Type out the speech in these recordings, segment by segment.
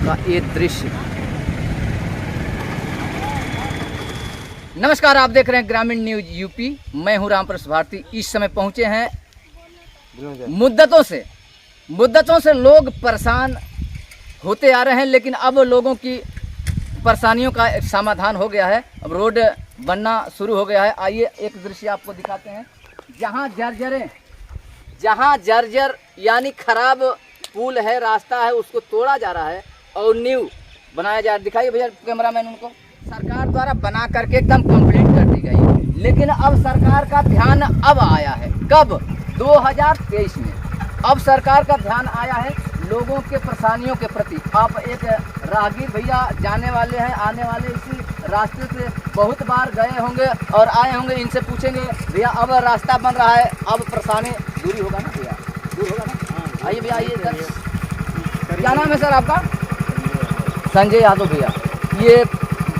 का ये दृश्य। नमस्कार, आप देख रहे हैं ग्रामीण न्यूज यूपी। मैं हूं रामप्रसाद भारती। इस समय पहुंचे हैं मुद्दतों से लोग परेशान होते आ रहे हैं, लेकिन अब लोगों की परेशानियों का समाधान हो गया है। अब रोड बनना शुरू हो गया है। आइए एक दृश्य आपको दिखाते हैं। जहाँ जर्जर यानी खराब पुल है, रास्ता है, उसको तोड़ा जा रहा है और न्यू बनाया जा रहा है। दिखाइए भैया कैमरामैन उनको। सरकार द्वारा बना करके एकदम कंप्लीट कर दी गई, लेकिन अब सरकार का ध्यान अब आया है। कब? 2023 में अब सरकार का ध्यान आया है लोगों के परेशानियों के प्रति। आप एक राहगीर भैया जाने वाले हैं, आने वाले इसी रास्ते से बहुत बार गए होंगे और आए होंगे। इनसे पूछेंगे भैया अब रास्ता बन रहा है, अब परेशानी दूरी होगा ना भैया? दूर होगा ना? आइए भैया, आइए सर। क्या नाम है सर आपका? संजय यादव भैया। ये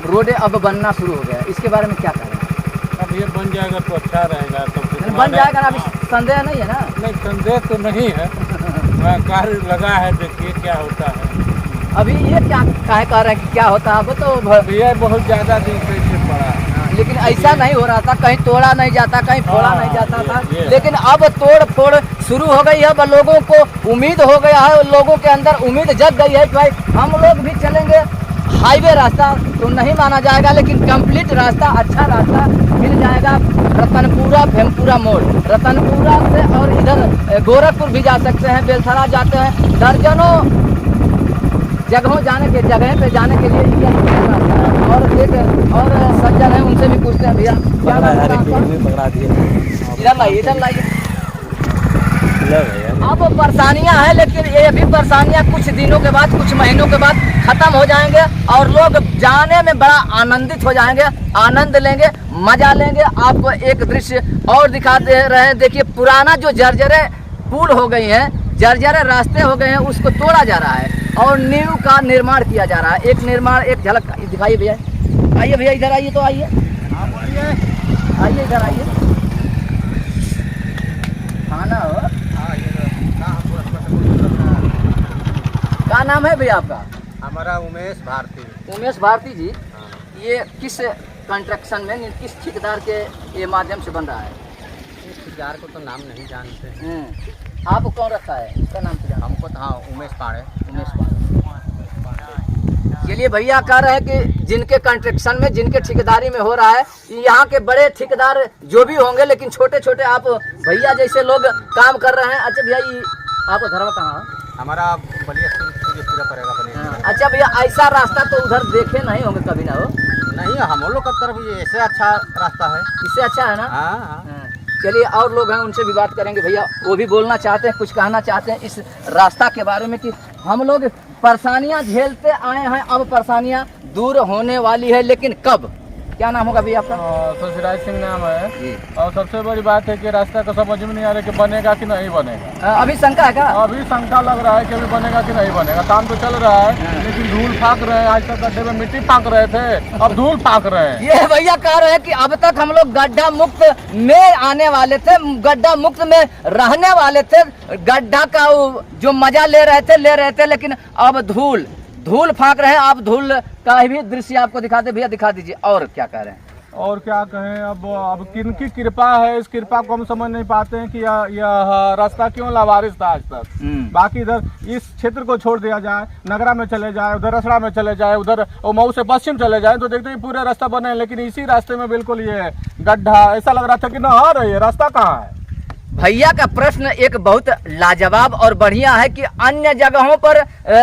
रोड अब बनना शुरू हो गया है, इसके बारे में क्या कह रहे हैं? अब ये बन जाएगा तो अच्छा रहेगा। तो बन जाएगा ना? अभी संदेह नहीं है ना? नहीं, संदेह तो नहीं है। कार्य लगा है, देखिए क्या होता है। अभी ये क्या कह रहे हैं कि क्या होता है? अब तो ये बहुत ज़्यादा दिन से पड़ा है, लेकिन ऐसा नहीं हो रहा था। कहीं तोड़ा नहीं जाता, कहीं फोड़ा नहीं जाता था, लेकिन अब तोड़ फोड़ शुरू हो गई है। अब लोगों को उम्मीद हो गया है, लोगों के अंदर उम्मीद जग गई है कि भाई हम लोग भी चलेंगे। हाईवे रास्ता तो नहीं माना जाएगा, लेकिन कंप्लीट रास्ता, अच्छा रास्ता मिल जाएगा। रतनपुरा भेमपुरा मोड़, रतनपुरा से और इधर गोरखपुर भी जा सकते हैं, बेलथरा जाते हैं। दर्जनों जगह पे जाने के लिए ये रास्ता है। और एक और सज्जन है, उनसे भी पूछते हैं। भैया क्या नाम है आपका? इधर लाइए। अब परेशानियां हैं, लेकिन ये भी परेशानियां कुछ दिनों के बाद, कुछ महीनों के बाद खत्म हो जाएंगे और लोग जाने में बड़ा आनंदित हो जाएंगे, आनंद लेंगे, मजा लेंगे। आपको एक दृश्य और दिखा दे रहे हैं। देखिए, पुराना जो जर्जरे पुल हो गई हैं, जर्जरे रास्ते हो गए हैं, उसको तोड़ा जा रहा है और न्यू का निर्माण किया जा रहा है। एक झलक दिखाइए भैया। आइए भैया, इधर आइए। तो आइए इधर आइए। खाना हो? क्या नाम है भैया आपका? हमारा उमेश भारती। उमेश भारती जी, ये किस कंस्ट्रक्शन में, किस ठेकेदार के ये माध्यम से बन रहा है? इस ठेकेदार को तो नाम नहीं जानते। आपको कौन रखा है? इसका नाम तो जानते? हमको तो हाँ, उमेश पाड़े। चलिए, भैया कह रहे हैं कि जिनके कंस्ट्रक्शन में, जिनके ठेकेदारी में हो रहा है, यहाँ के बड़े ठेकेदार जो भी होंगे, लेकिन छोटे छोटे आप भैया जैसे लोग काम कर रहे हैं। अच्छा भैया, ये आपका धर्म कहाँ है? हमारा बलिया पूरा पड़ेगा बलिया। अच्छा भैया, ऐसा रास्ता तो उधर देखे नहीं होंगे कभी ना? हो नहीं, हम लोग का तरफ ये ऐसे अच्छा रास्ता है। इससे अच्छा है ना? हाँ। चलिए, और लोग हैं, उनसे भी बात करेंगे। भैया वो भी बोलना चाहते हैं, कुछ कहना चाहते हैं इस रास्ता के बारे में कि हम लोग परेशानियां झेलते आए हैं, अब परेशानियां दूर होने वाली है, लेकिन कब? क्या नाम होगा भैया आपका? ससुराज सिंह नाम है। और सबसे बड़ी बात है कि रास्ता को समझ में नहीं आ रहा कि बनेगा कि नहीं बनेगा। अभी शंका है क्या? अभी शंका लग रहा है कि अभी बनेगा कि नहीं बनेगा। काम तो चल रहा है, लेकिन धूल फाक रहे हैं। आज तक गड्ढे में मिट्टी फाक रहे थे, अब धूल फाक रहे हैं। ये भैया कह रहे हैं कि अब तक हम लोग गड्ढा मुक्त में आने वाले थे, गड्ढा मुक्त में रहने वाले थे, गड्ढा का जो मजा ले रहे थे, लेकिन अब धूल फाक रहे हैं। आप धूल का भी दृश्य आपको दिखाते भैया, दिखा दीजिए। और क्या कह रहे हैं? और क्या कहें, अब किनकी कृपा है, इस कृपा को हम समझ नहीं पाते हैं कि यह रास्ता क्यों लावारिस था आज तक। बाकी इधर इस क्षेत्र को छोड़ दिया जाए, नगरा में चले जाए, उधर रसड़ा में चले जाए, उधर मऊ से पश्चिम चले जाए, तो देखते ही पूरे रास्ता बने हैं। लेकिन इसी रास्ते में बिल्कुल ये गड्ढा, ऐसा लग रहा था कि नहर है, ये रास्ता कहाँ है? भैया का प्रश्न एक बहुत लाजवाब और बढ़िया है कि अन्य जगहों पर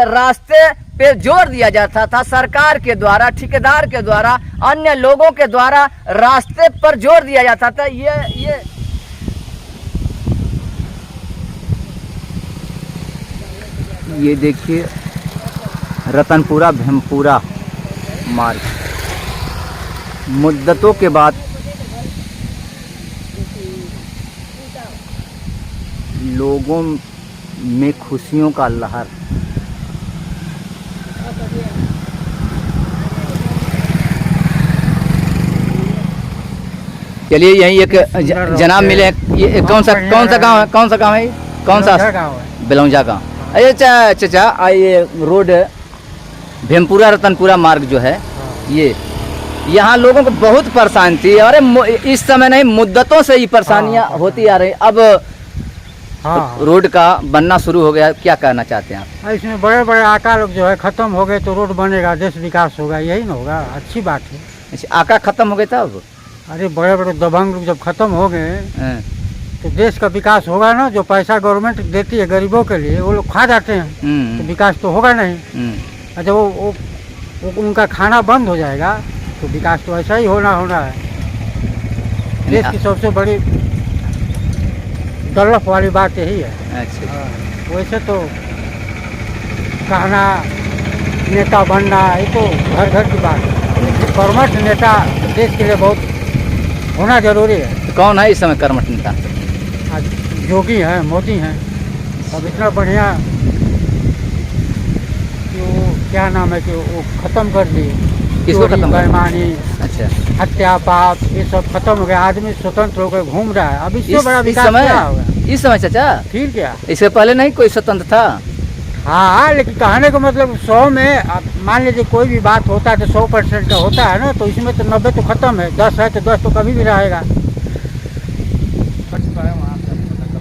रास्ते पे जोर दिया जाता था, सरकार के द्वारा, ठेकेदार के द्वारा, अन्य लोगों के द्वारा रास्ते पर जोर दिया जाता था। ये देखिए, रतनपुरा भेमपुरा मार्ग मुद्दतों के बाद लोगों में खुशियों का लहर। चलिए, यही एक जनाब मिले। ये कौन सा गांव है? कौन सा गांव है? कौन सा गांव है? बेलौंजा गांव। अच्छा चाचा, ये रोड भेमपुरा रतनपुरा मार्ग जो है ये, यहाँ लोगों को बहुत परेशानी थी। अरे इस समय नहीं, मुद्दतों से ही परेशानियाँ होती आ रही। अब रोड का बनना शुरू हो गया, क्या कहना चाहते हैं आप? इसमें बड़े बड़े आका लोग जो है खत्म हो गए तो रोड बनेगा, देश विकास होगा, यही ना होगा। अच्छी बात है। अच्छा, आका खत्म हो गए था अब? अरे बड़े बड़े दबंग लोग जब खत्म हो गए तो देश का विकास होगा ना। जो पैसा गवर्नमेंट देती है गरीबों के लिए वो लोग खा जाते हैं तो विकास तो होगा नहीं। अच्छा, वो उनका खाना बंद हो जाएगा तो विकास तो ऐसा ही होना है। देश की सबसे बड़ी डेवलप वाली बात यही है। अच्छा, वैसे तो कहना नेता बनना ये तो घर घर की बात है, लेकिन कर्मठ नेता देश के लिए बहुत होना जरूरी है। तो कौन है इस समय कर्मठ नेता? आज योगी हैं, मोदी हैं। अब इतना बढ़िया कि वो क्या नाम है कि वो खत्म कर दिए। किसको खत्म? बेईमानी, अच्छा, हत्या, पाप, ये सब खत्म हो गया। आदमी स्वतंत्र होकर घूम रहा है। अब इससे बड़ा विकास क्या होगा? इस समय चाचा, फिर क्या? इससे पहले नहीं कोई स्वतंत्र था? हाँ, लेकिन कहने का मतलब 100 में मान लीजिए कोई भी बात होता है तो 100% का होता है ना, तो इसमें तो 90 तो खत्म है, 10 है तो 10 तो कभी भी रहेगा।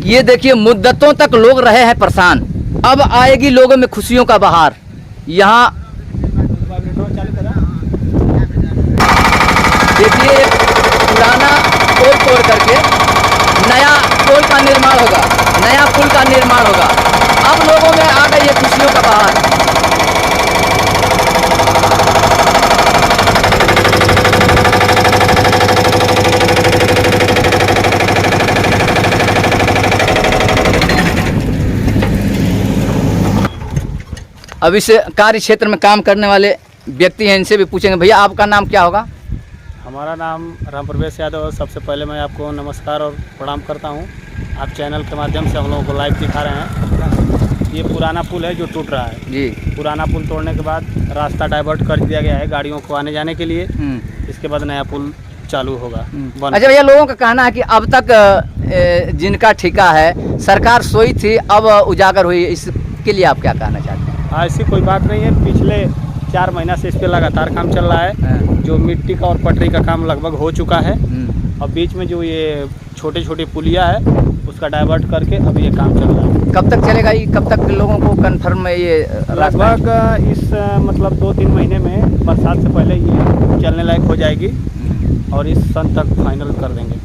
ये देखिए, मुद्दतों तक लोग रहे हैं परेशान, अब आएगी लोगों में खुशियों का बहार। यहाँ देखिए, एक पुराना पोल तोड़ करके नया पोल का निर्माण होगा, नया पुल का निर्माण होगा। अब लोगों में आ गई है खुशियों का बहार। अब इस कार्य क्षेत्र में काम करने वाले व्यक्ति हैं, इनसे भी पूछेंगे। भैया, आपका नाम क्या होगा? हमारा नाम राम प्रवेश यादव है। सबसे पहले मैं आपको नमस्कार और प्रणाम करता हूं। आप चैनल के माध्यम से हम लोगों को लाइव दिखा रहे हैं। ये पुराना पुल है जो टूट रहा है जी। पुराना पुल तोड़ने के बाद रास्ता डाइवर्ट कर दिया गया है गाड़ियों को आने जाने के लिए। इसके बाद नया पुल चालू होगा। अच्छा भैया, लोगों का कहना है कि अब तक जिनका ठेका है सरकार सोई थी, अब उजागर हुई, इसके लिए आप क्या कहना चाहते हैं? ऐसी कोई बात नहीं है। पिछले 4 महीना से इस पर लगातार काम चल रहा है। जो मिट्टी का और पटरी का काम लगभग हो चुका है और बीच में जो ये छोटे छोटे पुलिया है उसका डाइवर्ट करके अब ये काम चल रहा है। कब तक चलेगा ये? कब तक लोगों को कंफर्म है ये? लगभग इस मतलब 2-3 महीने में बरसात से पहले ये चलने लायक हो जाएगी और इस सन तक फाइनल कर देंगे।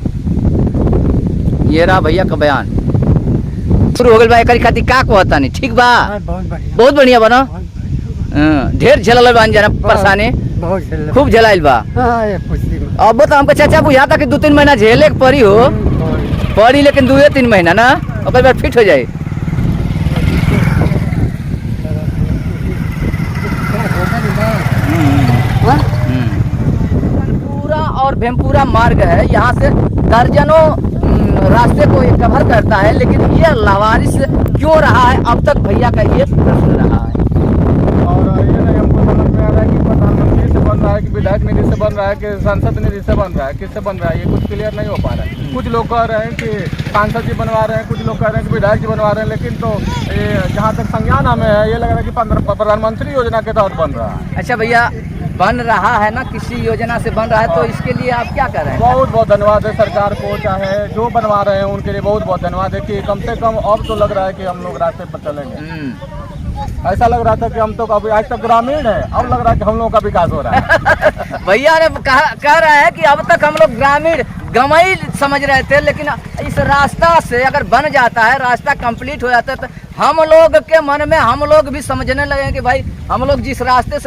ये रहा भैया का बयान। शुरू हो गई बा एकरी खातिर का कहता नहीं? ठीक बा, बहुत बढ़िया बना। ढेर झेलल बा जाना परेशानी, खूब झेलाइल बा। अब तो हमको चाचा बुझा था कि 2-3 महीना झेले के पड़ी हो, पड़ी, लेकिन 2-3 महीना ना ओकर बाद फिट हो जाए। पूरा और भेमपुरा मार्ग है, यहाँ से दर्जनों रास्ते को ये कवर करता है, लेकिन ये लावारिस क्यों रहा है अब तक, भैया का ये प्रश्न रहा है। और ये नहीं हमको समझ में आ रहा है कि प्रधानमंत्री से बन रहा है कि विधायक निधि से बन रहा है कि सांसद निधि से बन रहा है, किससे बन रहा है, ये कुछ क्लियर नहीं हो पा रहा है। कुछ लोग कह रहे हैं कि सांसद जी बनवा रहे हैं, कुछ लोग कह रहे हैं कि विधायक जी बनवा रहे हैं, लेकिन तो ये जहाँ तक संज्ञान हमें है ये लग रहा है कि प्रधानमंत्री योजना के तहत बन रहा है। अच्छा भैया, बन रहा है ना, किसी योजना से बन रहा है, तो इसके लिए आप क्या कर रहे हैं? बहुत बहुत धन्यवाद है सरकार को, चाहे जो बनवा रहे हैं उनके लिए बहुत बहुत धन्यवाद है कि कम से कम अब तो लग रहा है कि हम लोग रास्ते पर चलेंगे। ऐसा लग रहा था कि हम तो अभी आज तक ग्रामीण है, अब लग रहा है कि हम लोगों का विकास हो रहा है। भैया ने कह रहा है कि अब तक हम लोग ग्रामीण गंवई समझ रहे थे, लेकिन इस रास्ता से अगर बन जाता है, रास्ता कंप्लीट हो जाता है, तो हम लोग के मन में हम लोग भी समझने लगे कि भाई हम लोग जिस रास्ते से